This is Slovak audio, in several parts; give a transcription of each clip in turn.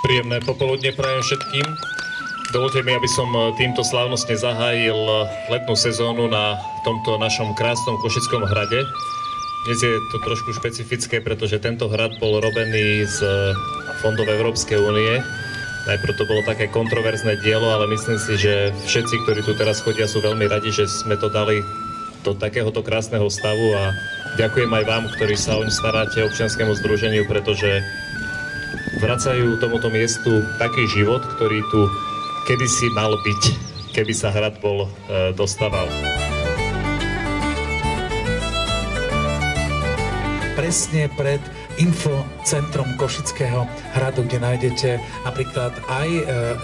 Príjemné popoludne prajem všetkým. Dovolte mi, aby som týmto slávnostne zahájil letnú sezónu na tomto našom krásnom Košickom hrade. Dnes je to trošku špecifické, pretože tento hrad bol robený z fondov Európskej únie. Najprv to bolo také kontroverzné dielo, ale myslím si, že všetci, ktorí tu teraz chodia, sú veľmi radi, že sme to dali do takéhoto krásneho stavu a ďakujem aj vám, ktorí sa oň staráte, občianskému združeniu, pretože vracajú tomuto miestu taký život, ktorý tu kedysi mal byť, keby sa hrad bol dostával. Presne pred infocentrom Košického hradu, kde nájdete napríklad aj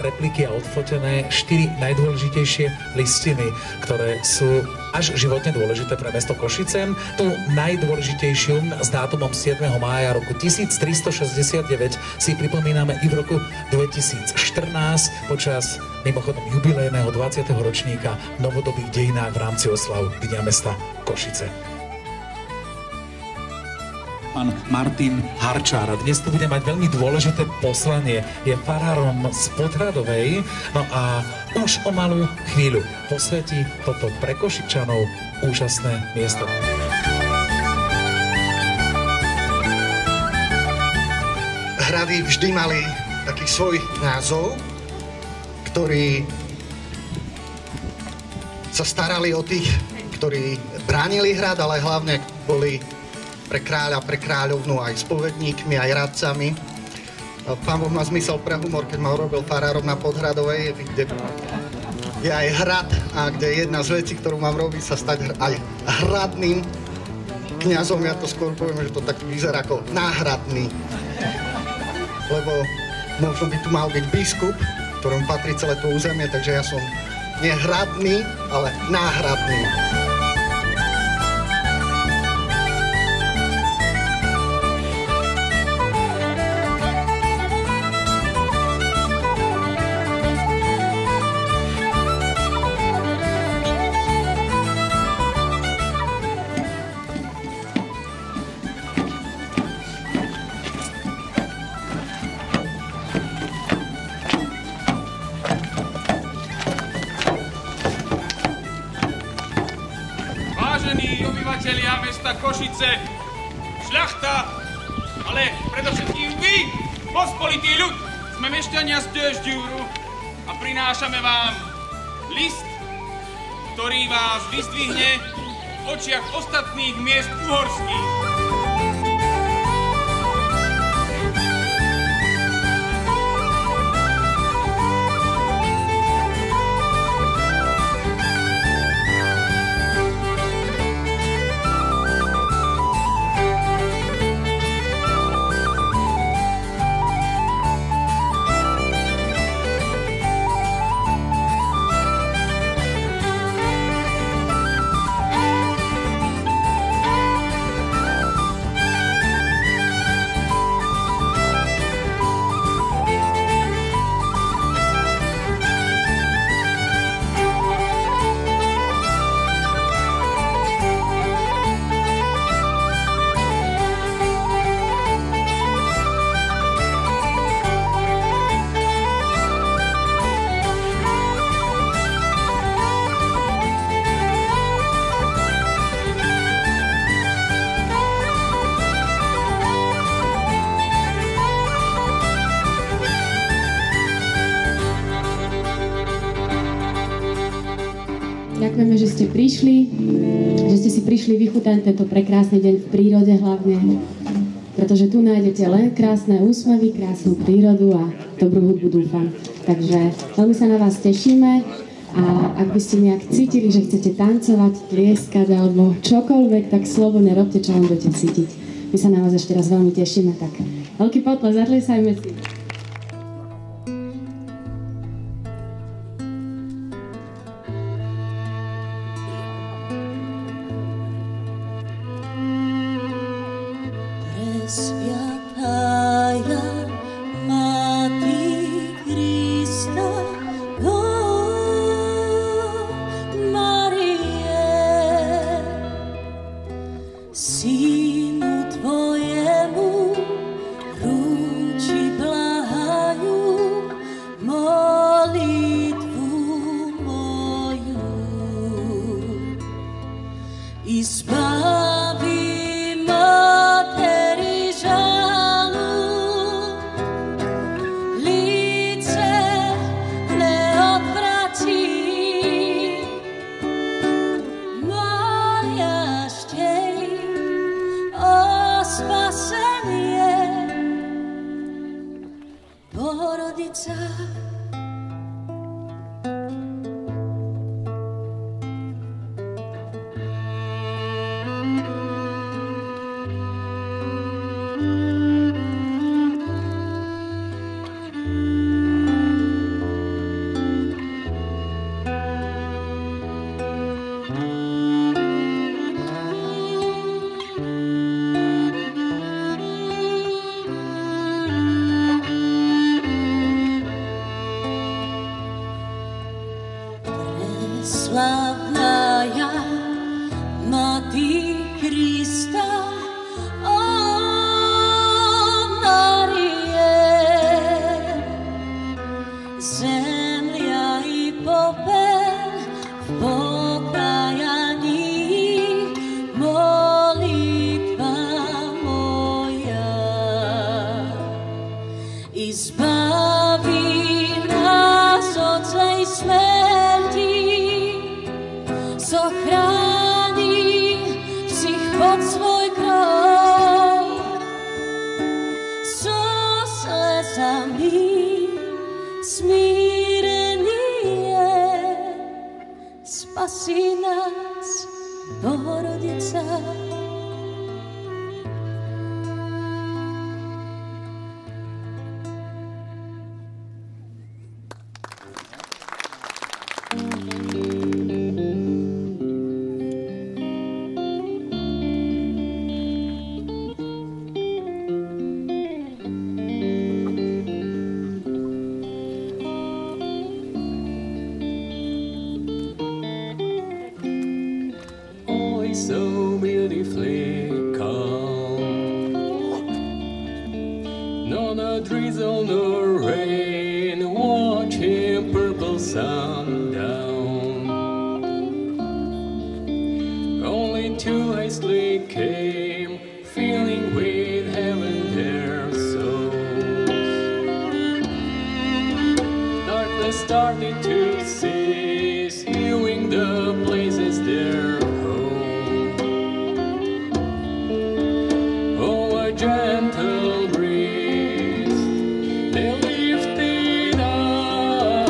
repliky a odfotené 4 najdôležitejšie listiny, ktoré sú až životne dôležité pre mesto Košice. Tú najdôležitejšiu s dátumom 7. mája roku 1369 si pripomíname i v roku 2014 počas mimochodom jubilejného 20. ročníka novodobých dejinách v rámci oslav Dňa mesta Košice. Pán Martin Harčár. Dnes tu bude mať veľmi dôležité poslanie. Je farárom z Podhradovej. No a už o malú chvíľu posvetí toto pre Košičanov úžasné miesto. Hrady vždy mali taký svoj názov, ktorí sa starali o tých, ktorí bránili hrad, ale hlavne boli pre kráľa, pre kráľovnú aj spovedníkmi, aj radcami. Pán Boh má zmysel pre humor, keď ma urobil farárom na Podhradovej, kde je aj hrad a kde jedna z vecí, ktorú mám robiť, sa stať aj hradným kňazom. Ja to skôr poviem, že to tak vyzerá ako náhradný. Lebo možno by tu mal byť biskup, ktorom patrí celé to územie, takže ja som nie hradný, ale náhradný. Obyvatelia mesta Košice, šľachta, ale predovšetkým vy, pospolitý ľud, sme mešťania z Dežďúru a prinášame vám list, ktorý vás vyzdvihne v očiach ostatných miest uhorských. Ďakujeme, že ste prišli, že ste si prišli vychutať tento prekrásny deň v prírode hlavne, pretože tu nájdete len krásne úsmevy, krásnu prírodu a dobrú hudbu, dúfam. Takže veľmi sa na vás tešíme a ak by ste nejak cítili, že chcete tancovať, tlieskať alebo čokoľvek, tak slobodne robte, čo len budete cítiť. My sa na vás ešte raz veľmi tešíme, tak veľký potles, zatliesajme si. Synu tvojemu rúči blahajú. Bohorodica. Slavnaja Mati Krista, o Marije, zemlja i popel v pokajaní, molitva moja, izbavi nás od zlej smrti, zachrání všich pod svoj krov. So slezami smírenie spasí nás Bohorodica. So beautifully calm, not a drizzle nor rain, watching purple sundown. Only two hastily came, filling with heaven their souls. Darkness started to cease, hewing the places there. Gentle breeze, they lifted up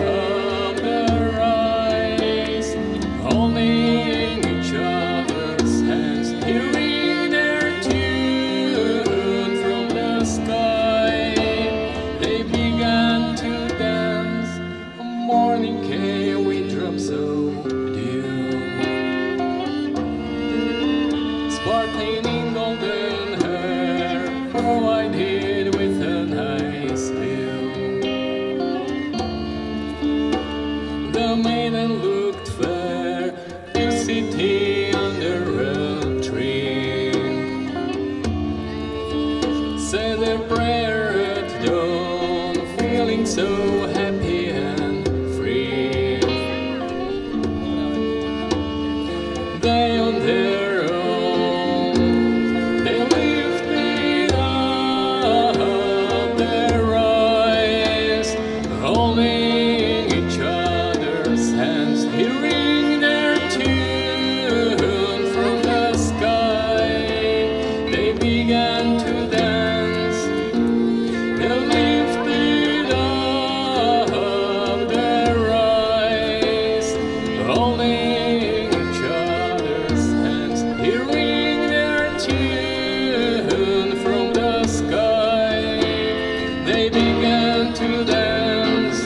their eyes, holding each other's hands, hearing their tune from the sky. They began to dance, a morning came with drops of dew, sparkling in golden hair, provided with a nice view. The maiden looked fair, to sitting under a tree, said a prayer at dawn, feeling so happy and free. They on their own, they lifted up their eyes, holding each other's hands, hearing their tune from the sky. They began to dance, they lifted up their eyes, holding each other's hands, hearing their tune from the sky. They began to dance,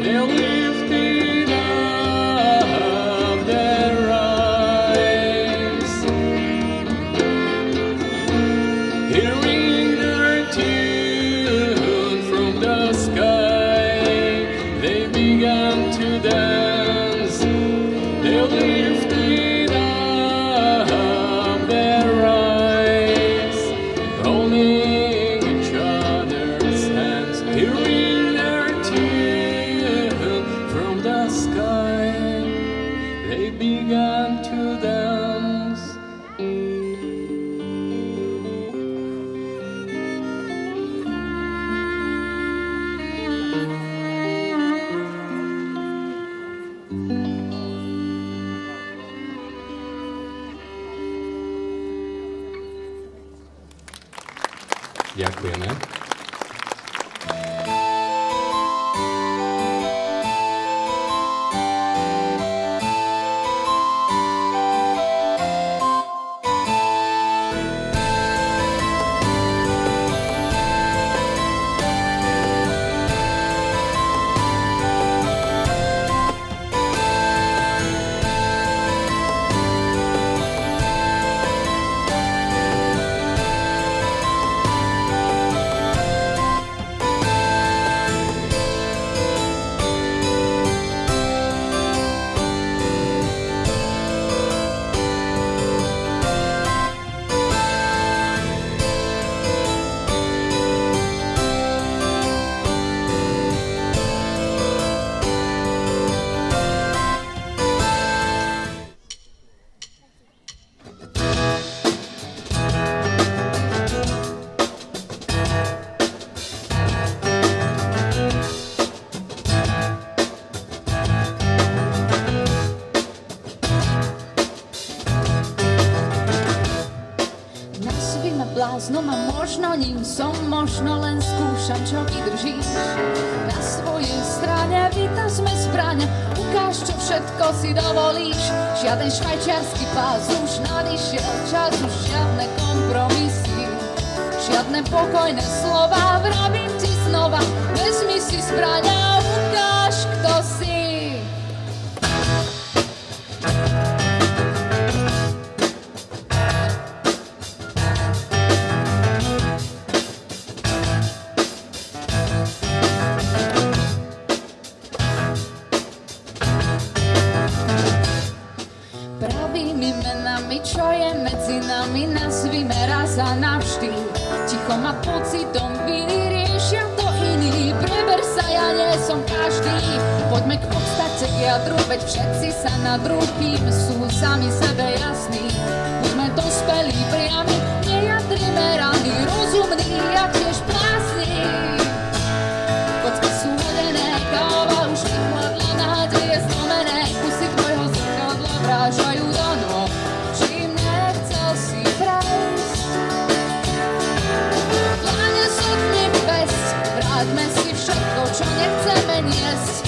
they lifted up their eyes, hearing their tune from the sky. They began to dance, they lifted up their eyes, holding each other's hands, hearing their tune from the sky. They began to dance. Ďakujeme. Málo ma možno, ním som možno, len skúšam, čo vydržíš. Na svojej strane vytazme zbraň, ukáž, čo všetko si dovolíš. Žiaden švajčiarsky pás, už nadišiel čas, už žiadne kompromisy. Žiadne pokojné slova, vravím ti znova, vezmi si zbraň a ukáž, kto si. Pravými menami, čo je medzi nami, nazvime raz a navždy. Ticho ma pocitom viny, riešia to iní. Preber sa, ja nie som každý. Poďme k podstate, k jadru, veď všetci sa nad druhým sú sami sebe jasní. Buďme dospelí, priami, nejadrime rany, rozumní a tiež prázdni. Kocky sú hodené, káva už vychladla, nádeje zlomené, kusy tvojho zrkadla vrážajú do nôh. Čím nechcel si prejsť, dlane sú dny bez, vráťme si všetko, čo nechceme niesť.